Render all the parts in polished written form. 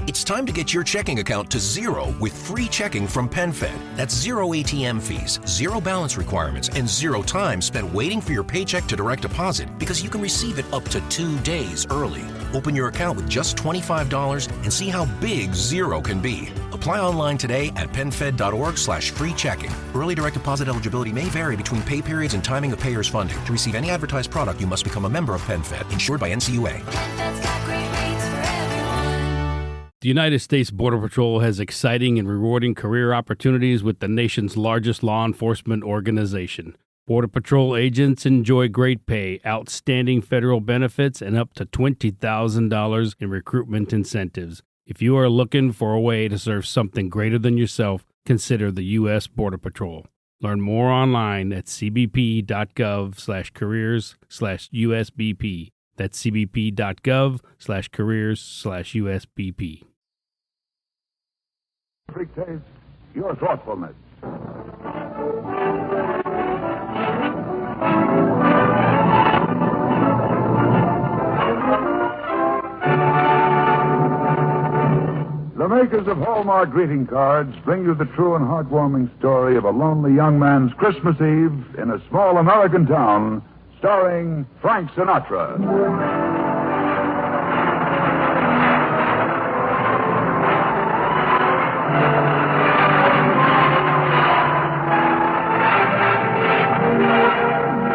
It's time to get your checking account to zero with free checking from PenFed. That's zero ATM fees, zero balance requirements, and zero time spent waiting for your paycheck to direct deposit because you can receive it up to 2 days early. Open your account with just $25 and see how big zero can be. Apply online today at PenFed.org/free checking. Early direct deposit eligibility may vary between pay periods and timing of payer's funding. To receive any advertised product, you must become a member of PenFed, insured by NCUA. The United States Border Patrol has exciting and rewarding career opportunities with the nation's largest law enforcement organization. Border Patrol agents enjoy great pay, outstanding federal benefits, and up to $20,000 in recruitment incentives. If you are looking for a way to serve something greater than yourself, consider the U.S. Border Patrol. Learn more online at cbp.gov/careers/USBP. That's cbp.gov/careers/USBP. Dictates your thoughtfulness. The makers of Hallmark greeting cards bring you the true and heartwarming story of a lonely young man's Christmas Eve in a small American town, starring Frank Sinatra.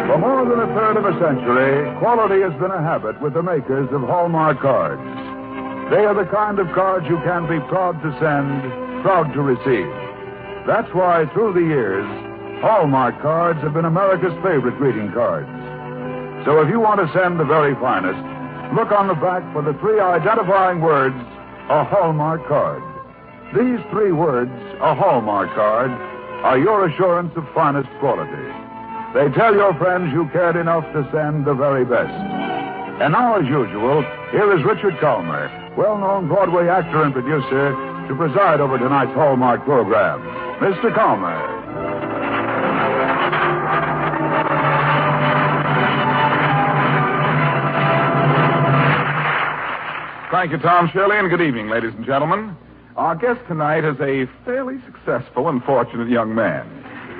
For more than a third of a century, quality has been a habit with the makers of Hallmark cards. They are the kind of cards you can be proud to send, proud to receive. That's why, through the years, Hallmark cards have been America's favorite greeting cards. So if you want to send the very finest, look on the back for the 3 identifying words, a Hallmark card. These 3 words, a Hallmark card, are your assurance of finest quality. They tell your friends you cared enough to send the very best. And now, as usual, here is Richard Calmer, well-known Broadway actor and producer, to preside over tonight's Hallmark program. Mr. Calmer. Thank you, Tom Shirley, and good evening, ladies and gentlemen. Our guest tonight is a fairly successful and fortunate young man.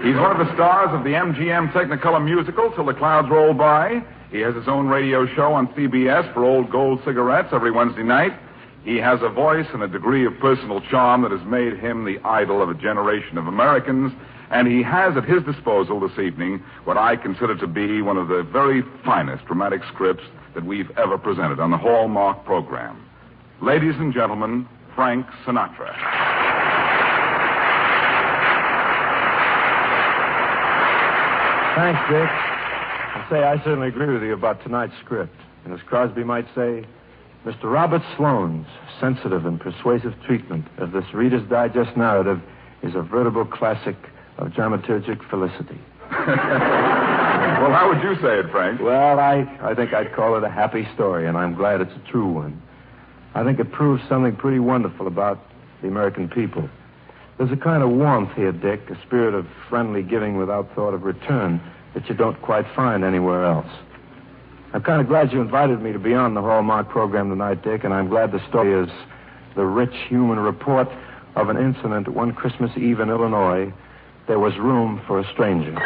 He's one of the stars of the MGM Technicolor musical, Till the Clouds Roll By. He has his own radio show on CBS for Old Gold cigarettes every Wednesday night. He has a voice and a degree of personal charm that has made him the idol of a generation of Americans. And he has at his disposal this evening what I consider to be one of the very finest dramatic scripts that we've ever presented on the Hallmark program. Ladies and gentlemen, Frank Sinatra. Thanks, Dick. I certainly agree with you about tonight's script. And as Crosby might say, Mr. Robert Sloane's sensitive and persuasive treatment of this Reader's Digest narrative is a veritable classic of dramaturgic felicity. Well, how would you say it, Frank? Well, I think I'd call it a happy story, and I'm glad it's a true one. I think it proves something pretty wonderful about the American people. There's a kind of warmth here, Dick, a spirit of friendly giving without thought of return that you don't quite find anywhere else. I'm kind of glad you invited me to be on the Hallmark program tonight, Dick, and I'm glad the story is the rich human report of an incident one Christmas Eve in Illinois. There was room for a stranger.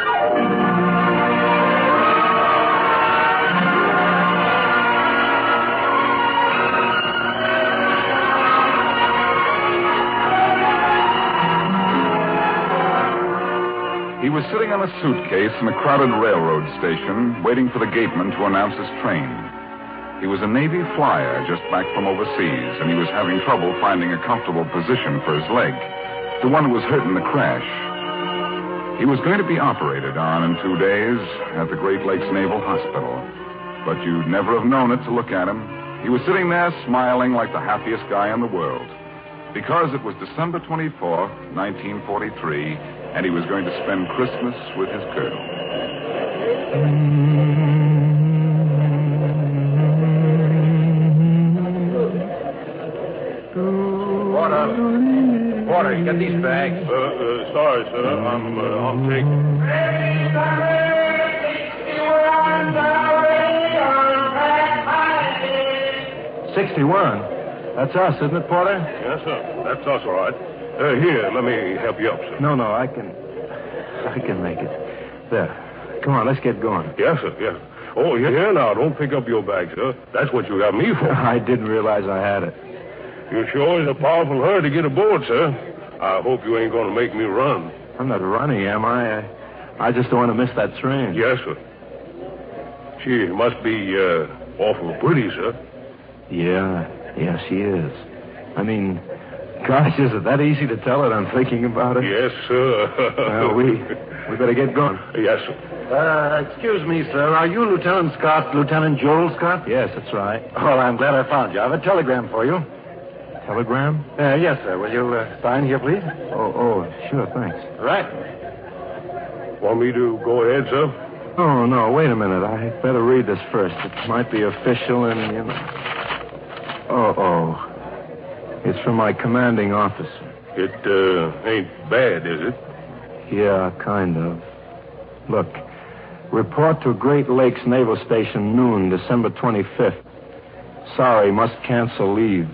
He was sitting on a suitcase in a crowded railroad station, waiting for the gateman to announce his train. He was a Navy flyer just back from overseas, and he was having trouble finding a comfortable position for his leg, the one who was hurt in the crash. He was going to be operated on in 2 days at the Great Lakes Naval Hospital. But you'd never have known it to look at him. He was sitting there smiling like the happiest guy in the world. Because it was December 24, 1943, and he was going to spend Christmas with his girl. Porter, you got these bags? Sorry, sir. I'll take... 61? That's us, isn't it, Porter? Yes, sir. That's us, all right. Here, let me help you up, sir. No, I can make it. There. Come on, let's get going. Yes, sir, yes. Oh, here now. Don't pick up your bag, sir. That's what you got me for. I didn't realize I had it. You sure is a powerful hurry to get aboard, sir. I hope you ain't going to make me run. I'm not running, am I? I just don't want to miss that train. Yes, sir. She must be awful pretty, sir. Yeah, she is. I mean, gosh, is it that easy to tell it? I'm thinking about it. Yes, sir. Well, we better get going. Yes, sir. Excuse me, sir. Are you Lieutenant Scott, Lieutenant Joel Scott? Yes, that's right. Oh, I'm glad I found you. I have a telegram for you. Telegram? Yes, sir. Will you sign here, please? Oh, sure, thanks. Right. Want me to go ahead, sir? Oh, no, wait a minute. I better read this first. It might be official and, you know... Oh. It's from my commanding officer. It ain't bad, is it? Yeah, kind of. Look, report to Great Lakes Naval Station noon, December 25th. Sorry, must cancel leave.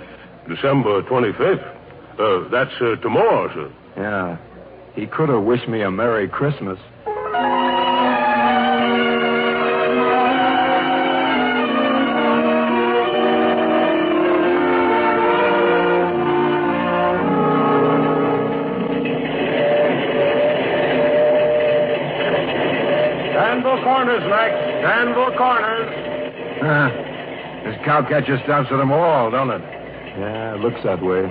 December 25th? That's tomorrow, sir. Yeah. He could have wished me a Merry Christmas. Danville Corners, Mac. Danville Corners. This cowcatcher stops at them all, don't it? Yeah, it looks that way.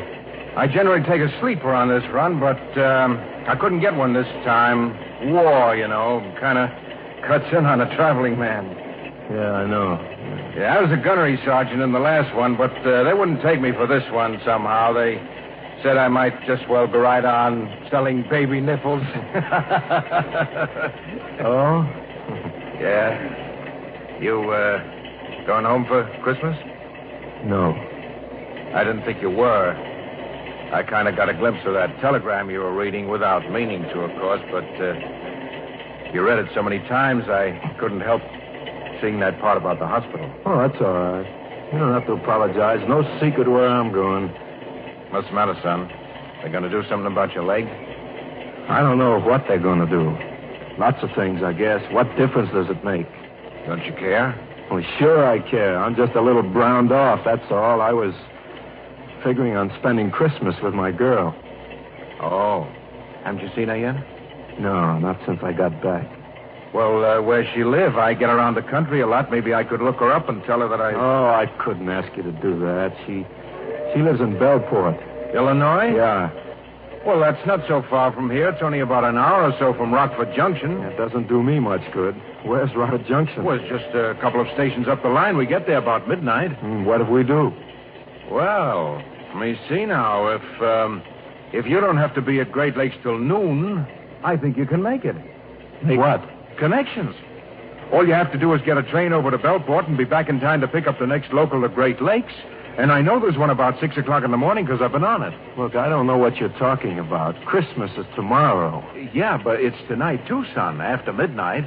I generally take a sleeper on this run, but I couldn't get one this time. War, you know, kind of cuts in on a traveling man. Yeah, I know. Yeah, I was a gunnery sergeant in the last one, but they wouldn't take me for this one somehow. They said I might just well go right on selling baby nipples. Oh? Yeah. You going home for Christmas? No. I didn't think you were. I kind of got a glimpse of that telegram you were reading without meaning to, of course, but you read it so many times I couldn't help seeing that part about the hospital. Oh, that's all right. You don't have to apologize. No secret where I'm going. What's the matter, son? They're going to do something about your leg? I don't know what they're going to do. Lots of things, I guess. What difference does it make? Don't you care? Well, sure I care. I'm just a little browned off, that's all. I was figuring on spending Christmas with my girl. Oh. Haven't you seen her yet? No, not since I got back. Well, where's she live? I get around the country a lot. Maybe I could look her up and tell her that I... Oh, I couldn't ask you to do that. She lives in Bellport. Illinois? Yeah. Well, that's not so far from here. It's only about an hour or so from Rockford Junction. It doesn't do me much good. Where's Rockford Junction? Well, it's just a couple of stations up the line. We get there about midnight. What if we do? Well, let me see now. If you don't have to be at Great Lakes till noon, I think you can make it. Make what? Connections. All you have to do is get a train over to Bellport and be back in time to pick up the next local to Great Lakes. And I know there's one about 6 o'clock in the morning because I've been on it. Look, I don't know what you're talking about. Christmas is tomorrow. Yeah, but it's tonight, too, son, after midnight.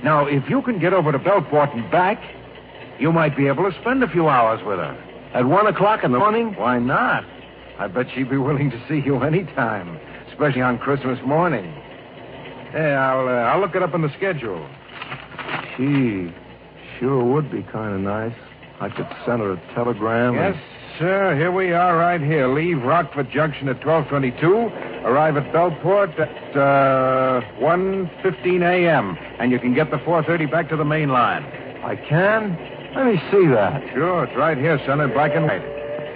Now, if you can get over to Bellport and back, you might be able to spend a few hours with her. At 1 o'clock in the morning? Why not? I bet she'd be willing to see you any time, especially on Christmas morning. Yeah, I'll look it up in the schedule. Gee, sure would be kind of nice. I could send her a telegram. Yes, sir. Here we are right here. Leave Rockford Junction at 12:22. Arrive at Bellport at 1:15 a.m. And you can get the 4:30 back to the main line. I can? Let me see that. Sure, it's right here, son, in black and white.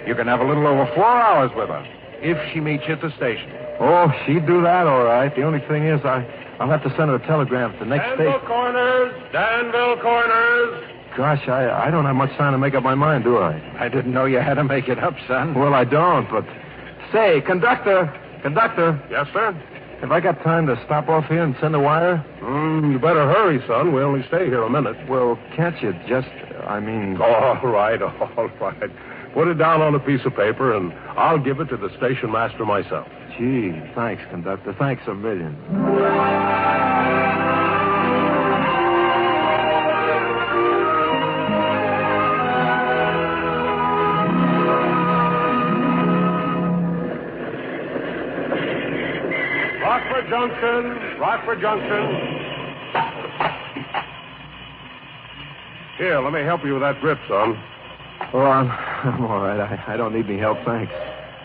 You can have a little over 4 hours with her, if she meets you at the station. Oh, she'd do that all right. The only thing is I'll have to send her a telegram to the next Danville station. Corners! Danville Corners! Gosh, I don't have much time to make up my mind, do I? I didn't know you had to make it up, son. Well, I don't, but... Say, conductor! Yes, sir? Have I got time to stop off here and send a wire? You better hurry, son. We only stay here a minute. Well, can't you just... All right. Put it down on a piece of paper, and I'll give it to the station master myself. Gee, thanks, conductor. Thanks a million. Junction. Rockford Junction. Here, let me help you with that grip, son. Oh, I'm all right. I don't need any help, thanks.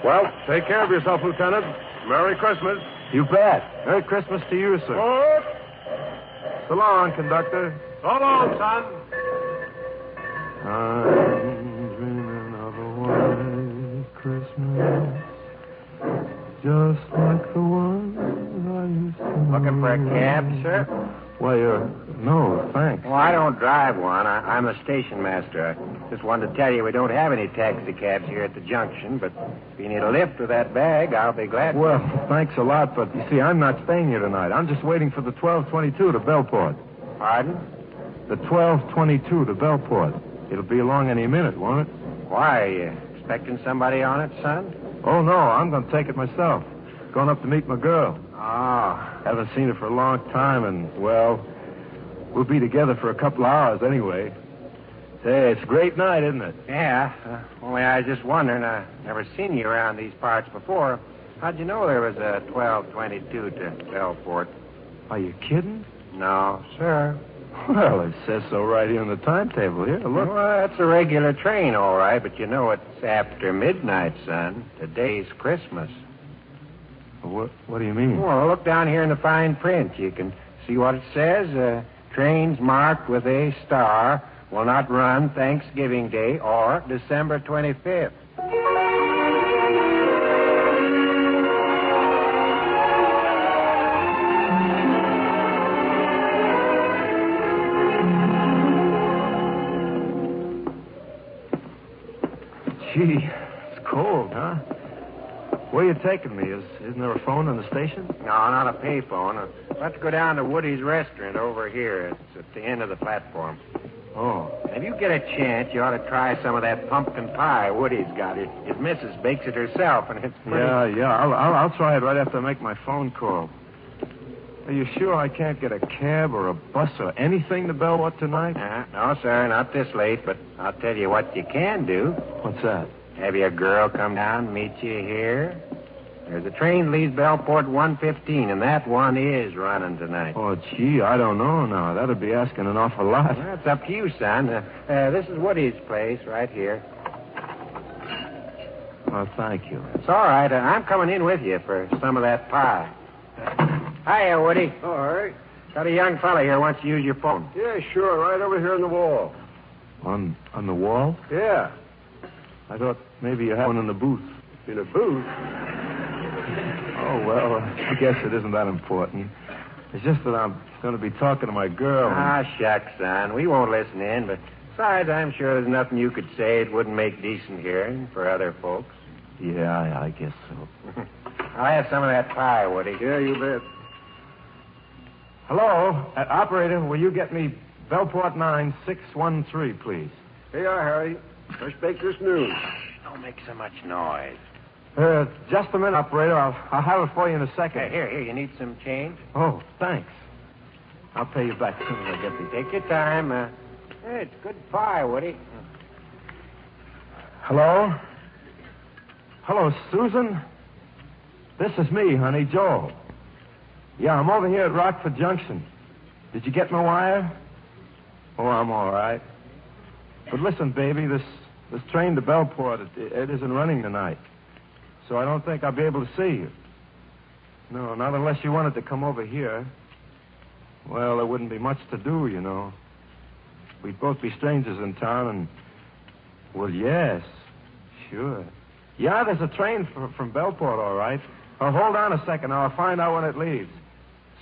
Well, take care of yourself, Lieutenant. Merry Christmas. You bet. Merry Christmas to you, sir. Good. So long, conductor. So long, son. I'm dreaming of a white Christmas, just like the one I used to Looking for a know. cab, sir? Why, no, thanks. Well, I don't drive one. I'm the station master. I just wanted to tell you we don't have any taxi cabs here at the junction, but if you need a lift with that bag, I'll be glad to. Well, thanks a lot, but you see, I'm not staying here tonight. I'm just waiting for the 1222 to Bellport. Pardon? The 1222 to Bellport. It'll be along any minute, won't it? Why, are you expecting somebody on it, son? Oh, no, I'm going to take it myself. Going up to meet my girl. Oh. Haven't seen her for a long time, and, well, we'll be together for a couple of hours anyway. Say, it's a great night, isn't it? Yeah. Only I was just wondering, I've never seen you around these parts before. How'd you know there was a 1222 to Bellport? Are you kidding? No, sir. Well, it says so right here on the timetable. Here, look. Well, that's a regular train, all right, but you know it's after midnight, son. Today's Christmas. What do you mean? Well, look down here in the fine print. You can see what it says. Trains marked with a star will not run Thanksgiving Day or December 25th. Gee, it's cold, huh? Where are you taking me? Isn't there a phone in the station? No, not a payphone. Let's go down to Woody's restaurant over here. It's at the end of the platform. Oh. If you get a chance, you ought to try some of that pumpkin pie Woody's got. His missus bakes it herself, and it's pretty... Yeah. I'll try it right after I make my phone call. Are you sure I can't get a cab or a bus or anything to Bellport tonight? No, sir, not this late, but I'll tell you what you can do. What's that? Have your girl come down and meet you here? There's a train leaves Bellport 1:15, and that one is running tonight. Oh, gee, I don't know now. That'd be asking an awful lot. Well, it's up to you, son. This is Woody's place right here. Oh, thank you. It's all right. I'm coming in with you for some of that pie. Hiya, Woody. All right. Got a young fella here wants to use your phone. Yeah, sure. Right over here on the wall. On the wall? Yeah. I thought maybe you had one in the booth. In a booth? Oh, well, I guess it isn't that important. It's just that I'm going to be talking to my girl. Ah, shucks, son. We won't listen in, but besides, I'm sure there's nothing you could say it wouldn't make decent hearing for other folks. Yeah, I guess so. I'll have some of that pie, Woody. Yeah, you bet. Hello? Operator, will you get me Bellport 9613, please? Here you are, Harry. Fresh baked this noon. Don't make so much noise. Just a minute, operator. I'll have it for you in a second. Here, you need some change? Oh, thanks. I'll pay you back as soon as I get the... Take your time. Hey, it's good pie, Woody. Hello? Hello, Susan? This is me, honey, Joel. Yeah, I'm over here at Rockford Junction. Did you get my wire? Oh, I'm all right. But listen, baby, this train to Bellport, it isn't running tonight. So I don't think I'll be able to see you. No, not unless you wanted to come over here. Well, there wouldn't be much to do, you know. We'd both be strangers in town, and... Well, yes, sure. Yeah, there's a train from Bellport, all right. Oh, hold on a second. I'll find out when it leaves.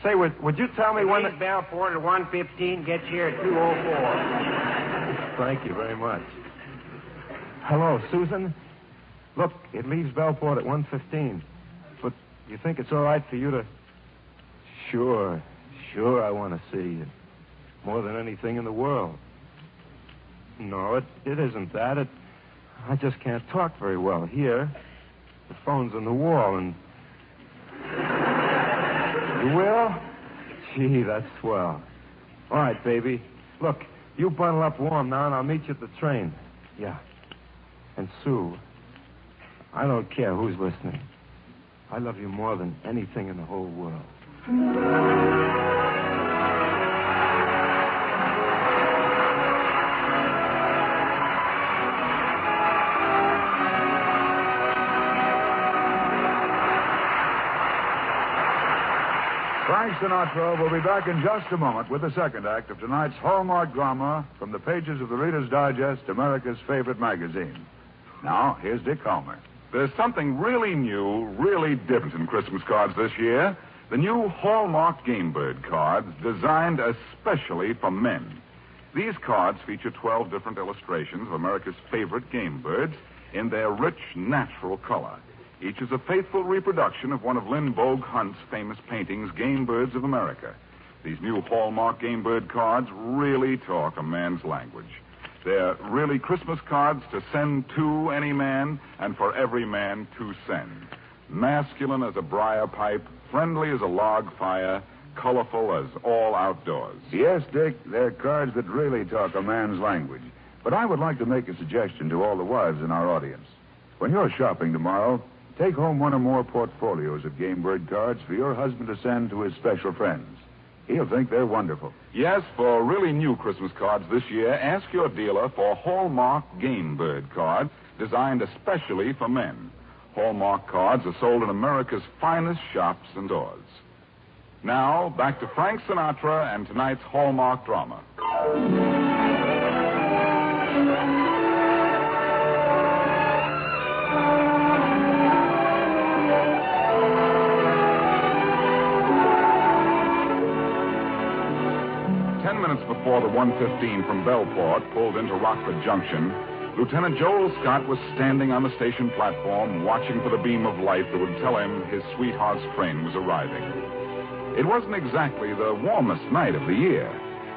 Say, would you tell me when... Leaves Bellport at 1:15, gets here at 2:04. Thank you very much. Hello, Susan? Look, it leaves Bellport at 1:15. But you think it's all right for you to... Sure, I want to see you. More than anything in the world. No, it isn't that. I just can't talk very well here. The phone's on the wall, and... You will? Gee, that's swell. All right, baby. Look, you bundle up warm now, and I'll meet you at the train. Yeah. And Sue, I don't care who's listening. I love you more than anything in the whole world. Frank Sinatra will be back in just a moment with the second act of tonight's Hallmark drama from the pages of the Reader's Digest, America's favorite magazine. Now, here's Dick Calmer. There's something really new, really different in Christmas cards this year. The new Hallmark Game Bird cards designed especially for men. These cards feature 12 different illustrations of America's favorite game birds in their rich, natural color. Each is a faithful reproduction of one of Lynn Bogue Hunt's famous paintings, Game Birds of America. These new Hallmark Game Bird cards really talk a man's language. They're really Christmas cards to send to any man and for every man to send. Masculine as a briar pipe, friendly as a log fire, colorful as all outdoors. Yes, Dick, they're cards that really talk a man's language. But I would like to make a suggestion to all the wives in our audience. When you're shopping tomorrow, take home one or more portfolios of Game Bird cards for your husband to send to his special friends. He'll think they're wonderful. Yes, for really new Christmas cards this year, ask your dealer for Hallmark Game Bird cards designed especially for men. Hallmark cards are sold in America's finest shops and stores. Now, back to Frank Sinatra and tonight's Hallmark drama. 10 minutes before the 115 from Bellport pulled into Rockford Junction, Lieutenant Joel Scott was standing on the station platform watching for the beam of light that would tell him his sweetheart's train was arriving. It wasn't exactly the warmest night of the year,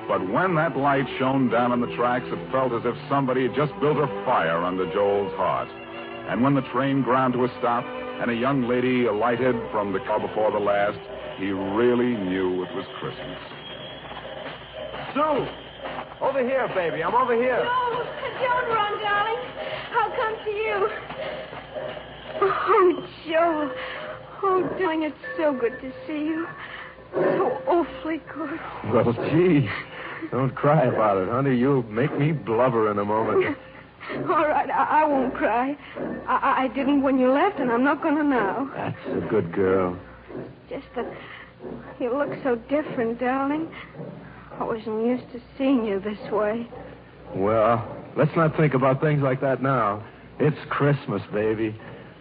but when that light shone down on the tracks, it felt as if somebody had just built a fire under Joel's heart. And when the train ground to a stop and a young lady alighted from the car before the last, he really knew it was Christmas. Sue! Over here, baby. I'm over here. No, don't run, darling. I'll come to you. Oh, Joe. Oh, darling, it's so good to see you. So awfully good. Well, gee, don't cry about it, honey. You'll make me blubber in a moment. All right, I won't cry. I didn't when you left, and I'm not going to now. That's a good girl. Just that you look so different, darling. I wasn't used to seeing you this way. Well, let's not think about things like that now. It's Christmas, baby.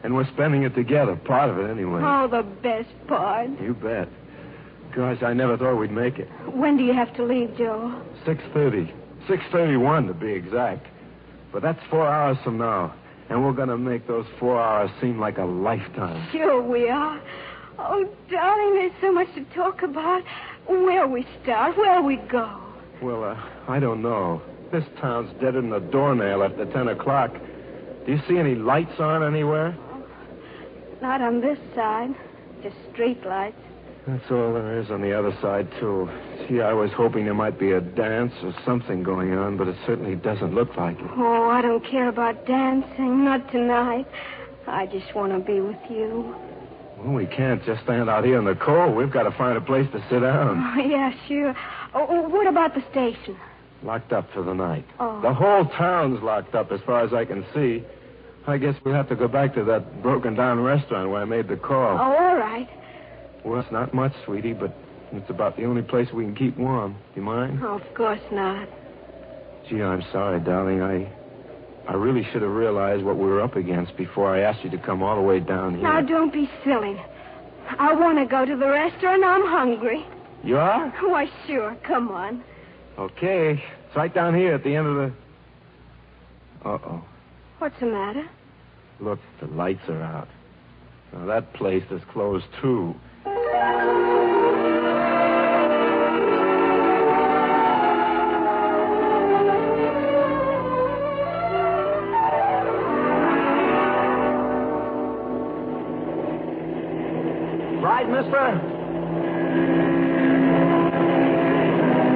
And we're spending it together, part of it anyway. Oh, the best part. You bet. Gosh, I never thought we'd make it. When do you have to leave, Joe? 6:30. 6:31 to be exact. But that's 4 hours from now. And we're going to make those 4 hours seem like a lifetime. Sure we are. Oh, darling, there's so much to talk about. Where we start, where we go. Well, I don't know. This town's deader than a doornail after 10 o'clock. Do you see any lights on anywhere? Not on this side. Just street lights. That's all there is on the other side, too. See, I was hoping there might be a dance or something going on, but it certainly doesn't look like it. Oh, I don't care about dancing. Not tonight. I just want to be with you. Well, we can't just stand out here in the cold. We've got to find a place to sit down. Oh, yeah, sure. Oh, what about the station? Locked up for the night. Oh. The whole town's locked up as far as I can see. I guess we'll have to go back to that broken-down restaurant where I made the call. Oh, all right. Well, it's not much, sweetie, but it's about the only place we can keep warm. Do you mind? Oh, of course not. Gee, I'm sorry, darling. I really should have realized what we were up against before I asked you to come all the way down here. Now, don't be silly. I want to go to the restaurant. I'm hungry. You are? Why, sure. Come on. Okay. It's right down here at the end of the... Uh-oh. What's the matter? Look, the lights are out. Now, that place is closed, too. Right, mister?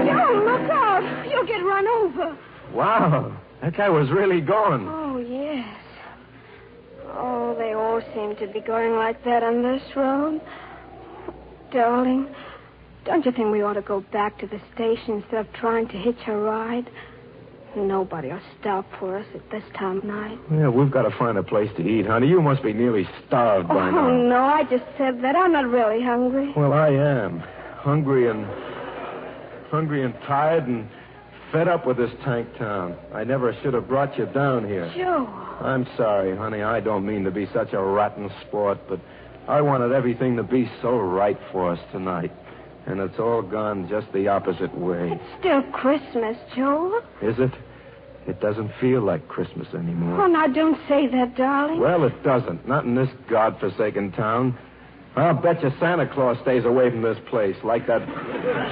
Joe, look out. You'll get run over. Wow. That guy was really going. Oh, yes. Oh, they all seem to be going like that on this road. darling. Don't you think we ought to go back to the station instead of trying to hitch a ride? Nobody will stop for us at this time of night. Yeah, we've got to find a place to eat, honey. You must be nearly starved by now. Oh, no, I just said that. I'm not really hungry. Well, I am. Hungry and tired and fed up with this tank town. I never should have brought you down here. Joe. I'm sorry, honey. I don't mean to be such a rotten sport, but I wanted everything to be so right for us tonight. And it's all gone just the opposite way. It's still Christmas, Joe. Is it? It doesn't feel like Christmas anymore. Oh, now, don't say that, darling. Well, it doesn't. Not in this godforsaken town. I'll bet you Santa Claus stays away from this place, like that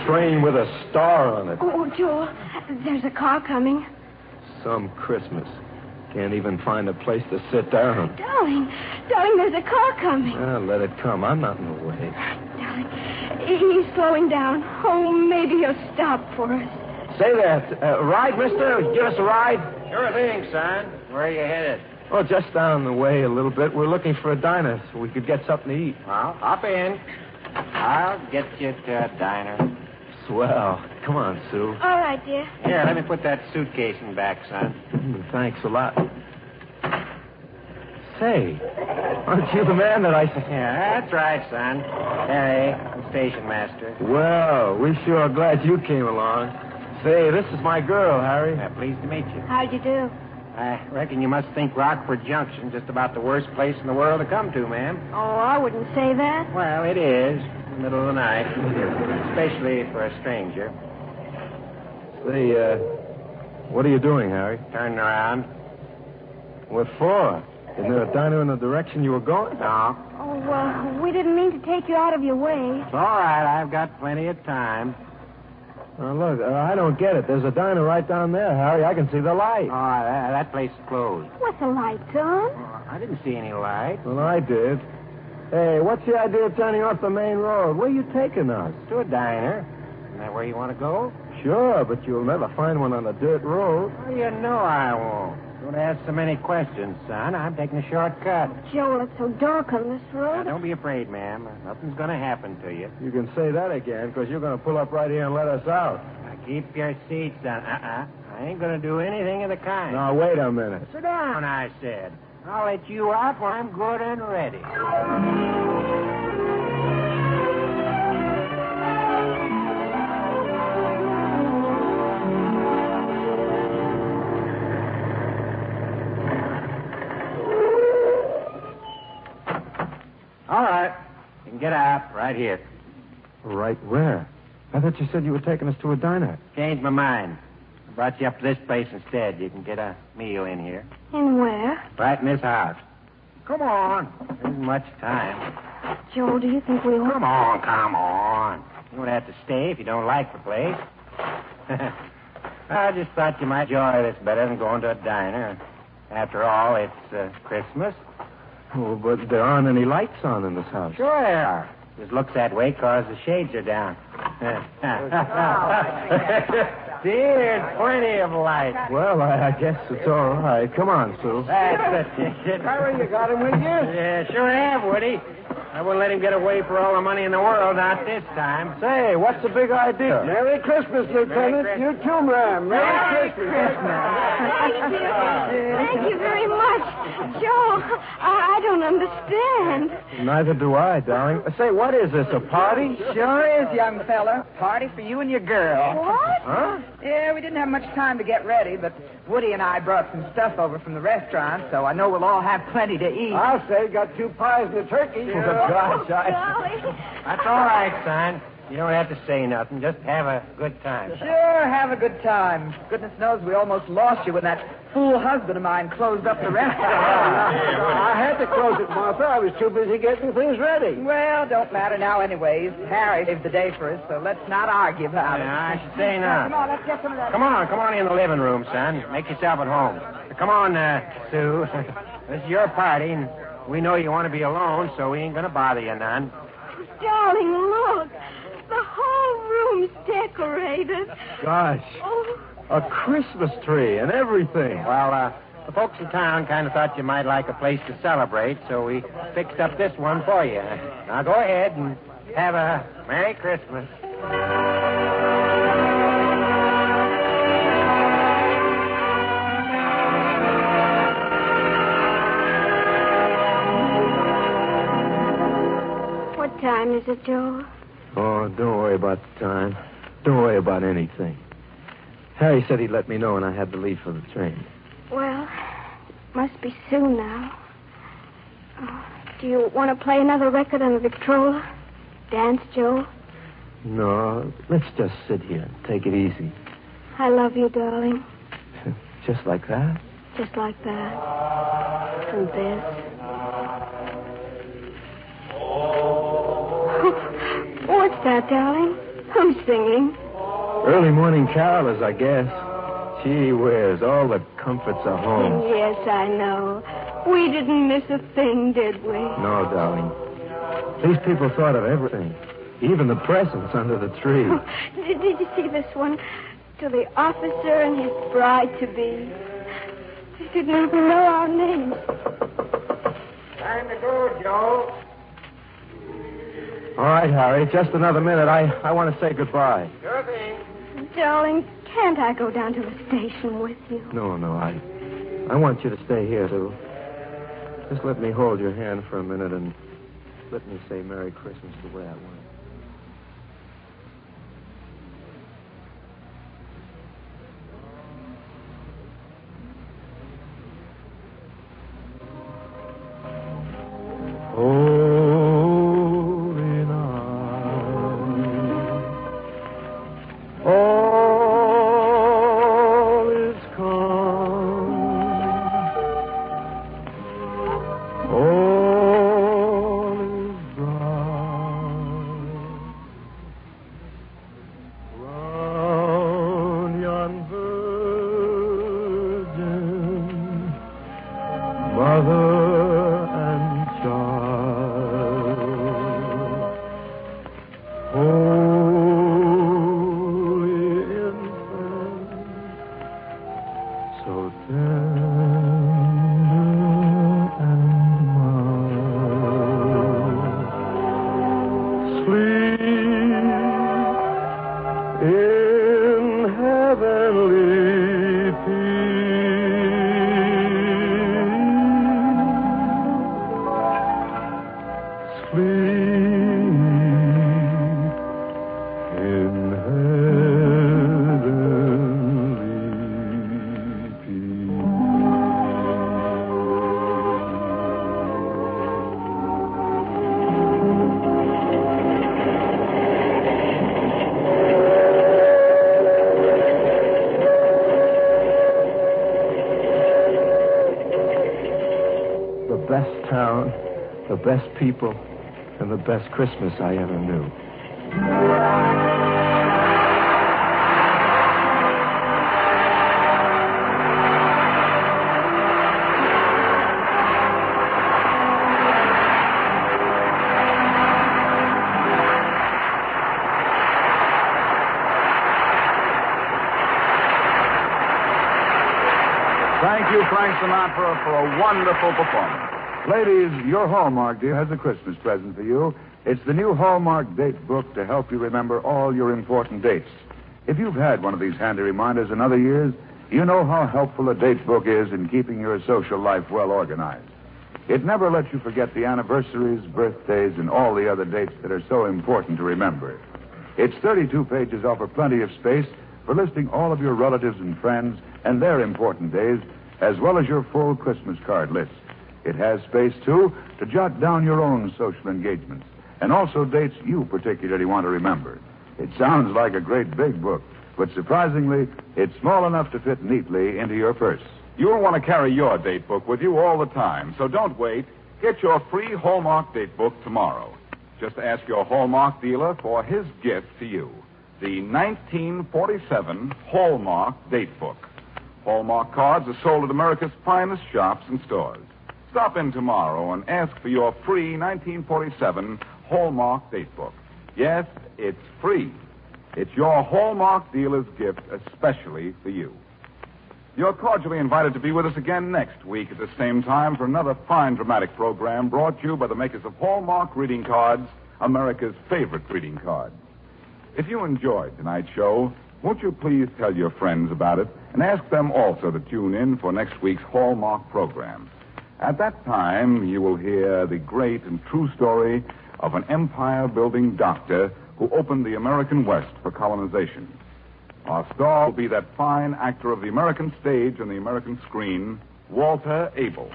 train with a star on it. Oh, Joe, there's a car coming. Some Christmas. Can't even find a place to sit down. Darling, there's a car coming. Well, let it come. I'm not in the way. Darling, he's slowing down. Oh, maybe he'll stop for us. Say that. Ride, mister? Give us a ride? Sure thing, son. Where are you headed? Oh, just down the way a little bit. We're looking for a diner so we could get something to eat. Well, hop in. I'll get you to a diner. Swell. Come on, Sue. All right, dear. Here, let me put that suitcase in back, son. Thanks a lot. Say, aren't you the man that I... Yeah, that's right, son. Harry, the station master. Well, we sure are glad you came along. Say, this is my girl, Harry. Pleased to meet you. How'd you do? I reckon you must think Rockford Junction just about the worst place in the world to come to, ma'am. Oh, I wouldn't say that. Well, it is. In the middle of the night. Especially for a stranger. Say, what are you doing, Harry? Turning around. What for? Isn't there a diner in the direction you were going? No. Oh, we didn't mean to take you out of your way. It's all right. I've got plenty of time. Look, I don't get it. There's a diner right down there, Harry. I can see the light. Oh, that place is closed. What's the lights on? Oh, I didn't see any light. Well, I did. Hey, what's the idea of turning off the main road? Where are you taking us? To a diner. Isn't that where you want to go? Sure, but you'll never find one on a dirt road. Well, you know I won't. Don't ask so many questions, son. I'm taking a shortcut. Joel, it's so dark on this Now, road. don't be afraid, ma'am. Nothing's going to happen to you. You can say that again, because you're going to pull up right here and let us out. Now, keep your seat, son. I ain't going to do anything of the kind. Now, wait a minute. Sit down, I said. I'll let you out when I'm good and ready. All right. You can get out right here. Right where? I thought you said you were taking us to a diner. Changed my mind. I brought you up to this place instead. You can get a meal in here. In where? Right in this house. Come on. There isn't much time. Joel, do you think we ought... Come on. You don't have to stay if you don't like the place. I just thought you might enjoy this better than going to a diner. After all, it's Christmas. Oh, but there aren't any lights on in this house. Sure there are. Just looks that way because the shades are down. See, there's plenty of light. Well, I guess it's all right. Come on, Sue. That's it. Harry, you got him with you? Yeah, sure have, Woody. I wouldn't let him get away for all the money in the world, not this time. Say, what's the big idea? Merry Christmas, Lieutenant. Merry You too, ma'am. Merry Christmas. Thank you very much. Joel, I don't understand. Neither do I, darling. Say, what is this, a party? Sure is, young fella. Party for you and your girl. What? Huh? Yeah, we didn't have much time to get ready, but Woody and I brought some stuff over from the restaurant, so I know we'll all have plenty to eat. I'll say, got 2 pies and a turkey. Oh, gosh, Golly. That's all right, son. You don't have to say nothing. Just have a good time. Sure, have a good time. Goodness knows we almost lost you when that fool husband of mine closed up the restaurant. I had to close it, Martha. I was too busy getting things ready. Well, don't matter now anyways. Harry saved the day for us, so let's not argue about it. I should say not. Come on, let's get some of that. Come on in the living room, son. Make yourself at home. Come on, Sue. This is your party, and we know you want to be alone, so we ain't going to bother you none. Darling, look. The whole room's decorated. Gosh, Oh, a Christmas tree and everything. Well, The folks in town kind of thought you might like a place to celebrate, so we fixed up this one for you. Now go ahead and have a Merry Christmas. What time is it, Joe? Oh, don't worry about the time. Don't worry about anything. Harry said he'd let me know when I had to leave for the train. Well, must be soon now. Do you want to play another record on the Victrola? Dance, Joe? No, let's just sit here and take it easy. I love you, darling. Just like that? Just like that. And this. What's that, darling? Who's singing? Early morning carolers, I guess. Gee whiz, all the comforts are home. Yes, I know. We didn't miss a thing, did we? No, darling. These people thought of everything. Even the presents under the tree. Did you see this one? To the officer and his bride-to-be. They didn't even know our names. Time to go, Joe. All right, Harry, just another minute. I want to say goodbye. Sure thing. Darling, can't I go down to the station with you? No, I want you to stay here, too. Just let me hold your hand for a minute and let me say Merry Christmas the way I want it. Best town, the best people, and the best Christmas I ever knew. Thank you, Frank Sinatra, for a wonderful performance. Ladies, your Hallmark dear has a Christmas present for you. It's the new Hallmark date book to help you remember all your important dates. If you've had one of these handy reminders in other years, you know how helpful a date book is in keeping your social life well organized. It never lets you forget the anniversaries, birthdays, and all the other dates that are so important to remember. Its 32 pages offer plenty of space for listing all of your relatives and friends and their important days, as well as your full Christmas card list. It has space, too, to jot down your own social engagements, and also dates you particularly want to remember. It sounds like a great big book, but surprisingly, it's small enough to fit neatly into your purse. You'll want to carry your date book with you all the time, so don't wait. Get your free Hallmark date book tomorrow. Just ask your Hallmark dealer for his gift to you, the 1947 Hallmark date book. Hallmark cards are sold at America's finest shops and stores. Stop in tomorrow and ask for your free 1947 Hallmark date book. Yes, it's free. It's your Hallmark dealer's gift especially for you. You're cordially invited to be with us again next week at the same time for another fine dramatic program brought to you by the makers of Hallmark Greeting Cards, America's favorite greeting card. If you enjoyed tonight's show, won't you please tell your friends about it and ask them also to tune in for next week's Hallmark program. At that time, you will hear the great and true story of an empire-building doctor who opened the American West for colonization. Our star will be that fine actor of the American stage and the American screen, Walter Abel.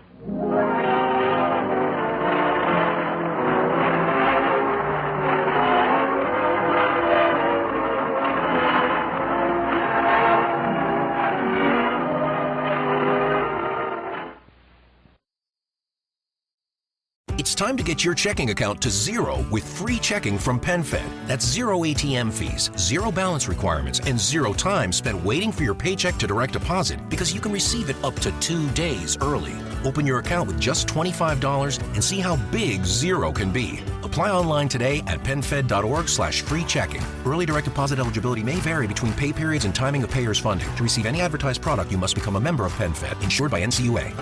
It's time to get your checking account to zero with free checking from PenFed. That's zero ATM fees, zero balance requirements, and zero time spent waiting for your paycheck to direct deposit because you can receive it up to 2 days early. Open your account with just $25 and see how big zero can be. Apply online today at PenFed.org/free checking. Early direct deposit eligibility may vary between pay periods and timing of payer's funding. To receive any advertised product, you must become a member of PenFed, insured by NCUA.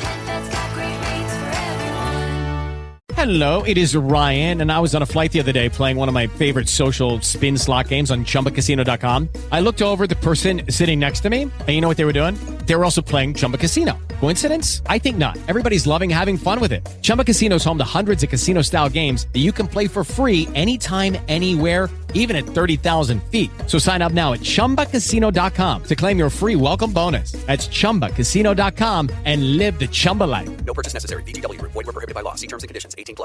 Hello, it is Ryan, and I was on a flight the other day playing one of my favorite social spin slot games on ChumbaCasino.com. I looked over at the person sitting next to me, and you know what they were doing? They were also playing Chumba Casino. Coincidence? I think not. Everybody's loving having fun with it. Chumba Casino is home to hundreds of casino-style games that you can play for free anytime, anywhere, even at 30,000 feet. So sign up now at ChumbaCasino.com to claim your free welcome bonus. That's ChumbaCasino.com and live the Chumba life. No purchase necessary. VGW. Void where prohibited by law. See terms and conditions. 18+.